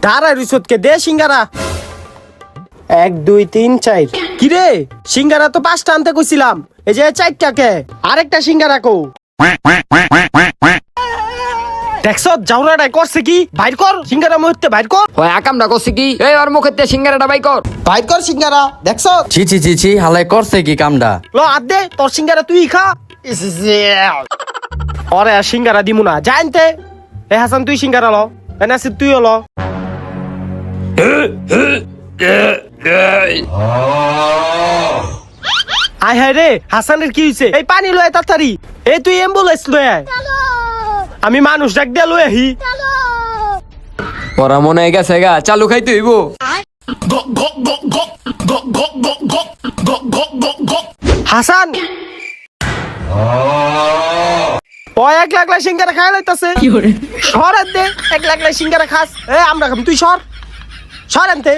দাঁড়ায় রিসোর্টকে দে সিঙ্গারা 1 2 3 4 কিরে সিঙ্গারা তো 5টা আনতে কইছিলাম এই যে 4টাকে আরেকটা সিঙ্গারা কো দেখছ জাউরাটাই করছে কি বাইর কর সিঙ্গারা মুহূর্তে বাইর কর হয় আকামটা করছে কি এই ওর মুখেতে সিঙ্গারাটা বাই কর বাইর কর সিঙ্গারা দেখছ ছি ছি ছি ছি হালাই করছে কি কামডা ল আদ দে তোর সিঙ্গারা তুই খা ওরে আর সিঙ্গারা দিমু না জানতে এ হাসান তুই সিঙ্গারা ল এনাসি তুই ল আয় হায় রে হাসানের কি হইছে এই পানি লয় তাড়াতাড়ি এই তুই অ্যাম্বুলেন্স লয় আয় আমি মানুষ ডাক দিয়ে লয় আহি ওরা মনে গেছে গা চালু খাইতে হইব হাসান ও 1 লাখ সিঙ্গারা খাই লাইতাছে সর দে 1 লাখ সিঙ্গারা খাস এ আমরা খাম তুই সর আনতে